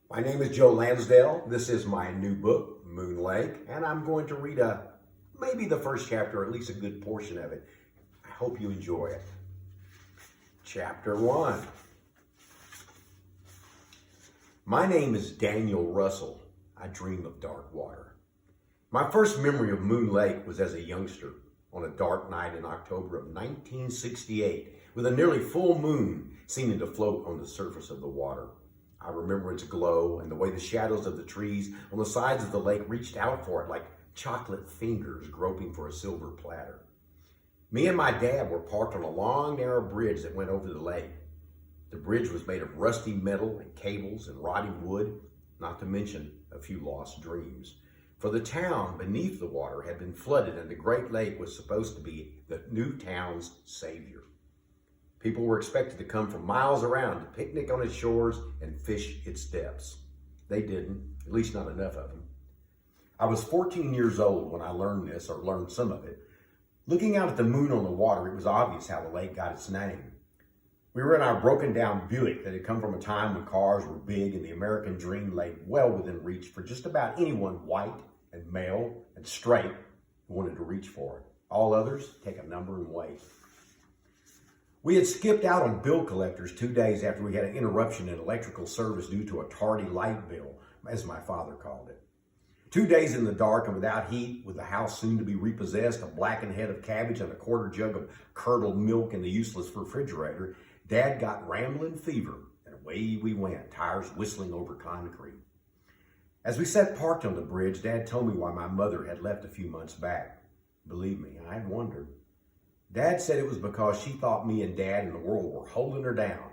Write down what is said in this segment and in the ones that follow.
My name is Joe Lansdale. This is my new book, Moon Lake, and I'm going to read maybe the first chapter, or at least a good portion of it. I hope you enjoy it. Chapter 1. My name is Daniel Russell. I dream of dark water. My first memory of Moon Lake was as a youngster on a dark night in October of 1968 with a nearly full moon seeming to float on the surface of the water. I remember its glow and the way the shadows of the trees on the sides of the lake reached out for it like chocolate fingers groping for a silver platter. Me and my dad were parked on a long, narrow bridge that went over the lake. The bridge was made of rusty metal and cables and rotting wood, not to mention a few lost dreams. For the town beneath the water had been flooded, and the Great Lake was supposed to be the new town's savior. People were expected to come from miles around to picnic on its shores and fish its depths. They didn't, at least not enough of them. I was 14 years old when I learned this, or learned some of it. Looking out at the moon on the water, it was obvious how the lake got its name. We were in our broken down Buick that had come from a time when cars were big and the American dream lay well within reach for just about anyone white and male and straight who wanted to reach for it. All others, take a number and wait. We had skipped out on bill collectors 2 days after we had an interruption in electrical service due to a tardy light bill, as my father called it. 2 days in the dark and without heat, with the house soon to be repossessed, a blackened head of cabbage and a quarter jug of curdled milk in the useless refrigerator, Dad got rambling fever, and away we went, tires whistling over concrete. As we sat parked on the bridge, Dad told me why my mother had left a few months back. Believe me, I had wondered. Dad said it was because she thought me and Dad and the world were holding her down.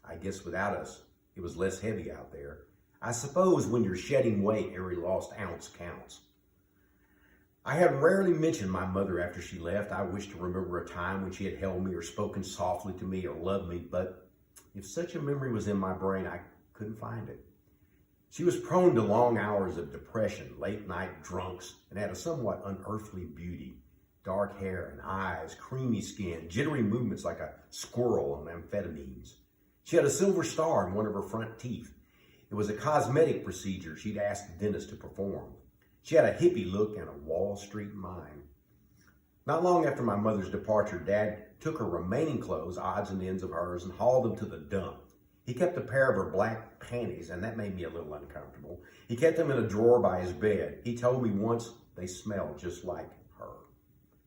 I guess without us, it was less heavy out there. I suppose when you're shedding weight, every lost ounce counts. I had rarely mentioned my mother after she left. I wished to remember a time when she had held me or spoken softly to me or loved me, but if such a memory was in my brain, I couldn't find it. She was prone to long hours of depression, late night drunks, and had a somewhat unearthly beauty. Dark hair and eyes, creamy skin, jittery movements like a squirrel on amphetamines. She had a silver star in one of her front teeth. It was a cosmetic procedure she'd asked the dentist to perform. She had a hippie look and a Wall Street mind. Not long after my mother's departure, Dad took her remaining clothes, odds and ends of hers, and hauled them to the dump. He kept a pair of her black panties, and that made me a little uncomfortable. He kept them in a drawer by his bed. He told me once they smelled just like her.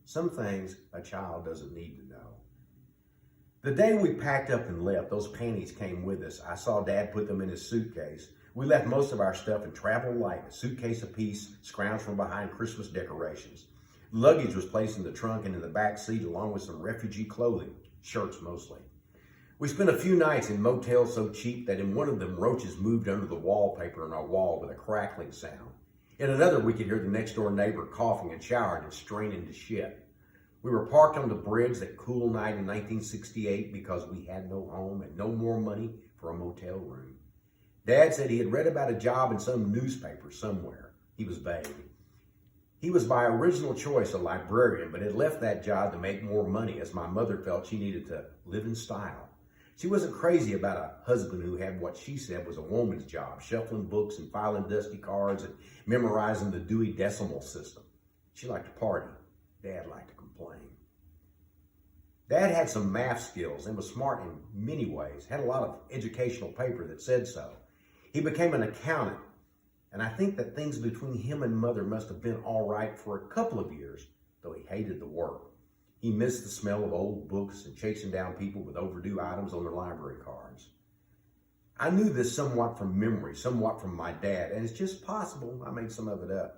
Some things a child doesn't need to know. The day we packed up and left, those panties came with us. I saw Dad put them in his suitcase. We left most of our stuff in travel light, a suitcase apiece, scrounged from behind Christmas decorations. Luggage was placed in the trunk and in the back seat, along with some refugee clothing, shirts mostly. We spent a few nights in motels so cheap that in one of them, roaches moved under the wallpaper on our wall with a crackling sound. In another, we could hear the next door neighbor coughing and showering and straining to shit. We were parked on the bridge that cool night in 1968 because we had no home and no more money for a motel room. Dad said he had read about a job in some newspaper somewhere. He was vague. He was by original choice a librarian, but had left that job to make more money as my mother felt she needed to live in style. She wasn't crazy about a husband who had what she said was a woman's job, shuffling books and filing dusty cards and memorizing the Dewey Decimal System. She liked to party. Dad liked to complain. Dad had some math skills and was smart in many ways, had a lot of educational paper that said so. He became an accountant, and I think that things between him and Mother must have been all right for a couple of years, though he hated the work. He missed the smell of old books and chasing down people with overdue items on their library cards. I knew this somewhat from memory, somewhat from my dad, and it's just possible I made some of it up.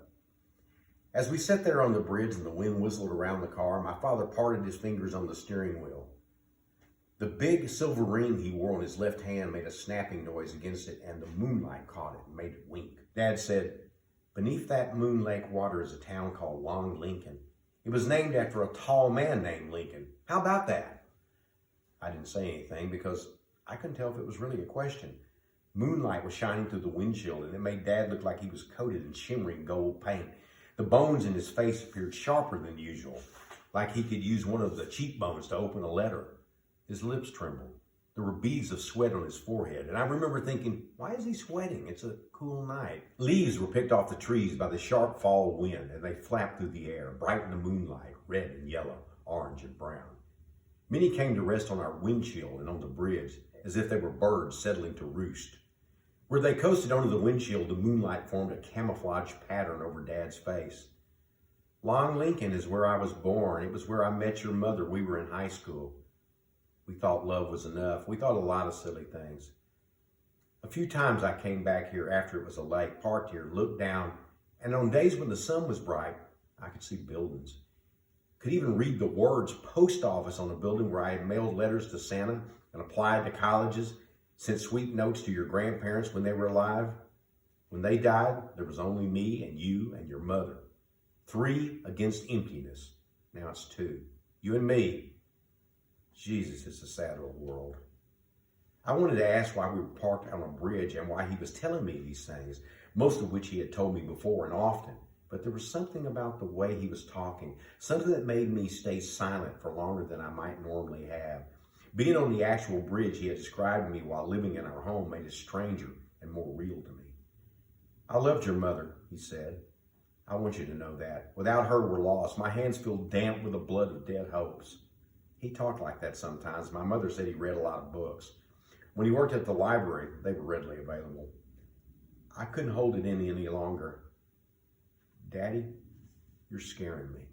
As we sat there on the bridge and the wind whistled around the car, my father parted his fingers on the steering wheel. The big silver ring he wore on his left hand made a snapping noise against it, and the moonlight caught it and made it wink. Dad said, "Beneath that Moon Lake water is a town called Long Lincoln. It was named after a tall man named Lincoln. How about that?" I didn't say anything because I couldn't tell if it was really a question. Moonlight was shining through the windshield, and it made Dad look like he was coated in shimmering gold paint. The bones in his face appeared sharper than usual, like he could use one of the cheekbones to open a letter. His lips trembled. There were beads of sweat on his forehead, and I remember thinking, why is he sweating? It's a cool night. Leaves were picked off the trees by the sharp fall wind, and they flapped through the air, bright in the moonlight, red and yellow, orange and brown. Many came to rest on our windshield and on the bridge, as if they were birds settling to roost. Where they coasted onto the windshield, the moonlight formed a camouflage pattern over Dad's face. Long Lincoln is where I was born. It was where I met your mother. We were in high school. We thought love was enough. We thought a lot of silly things. A few times I came back here after it was a lake, parked here, looked down, and on days when the sun was bright, I could see buildings. Could even read the words post office on a building where I had mailed letters to Santa and applied to colleges, sent sweet notes to your grandparents when they were alive. When they died, there was only me and you and your mother. 3 against emptiness. Now it's 2. You and me. Jesus, it's a sad old world. I wanted to ask why we were parked on a bridge and why he was telling me these things, most of which he had told me before and often. But there was something about the way he was talking, something that made me stay silent for longer than I might normally have. Being on the actual bridge he had described to me while living in our home made it stranger and more real to me. I loved your mother, he said. I want you to know that. Without her, we're lost. My hands feel damp with the blood of dead hopes. He talked like that sometimes. My mother said he read a lot of books. When he worked at the library, they were readily available. I couldn't hold it in any longer. Daddy, you're scaring me.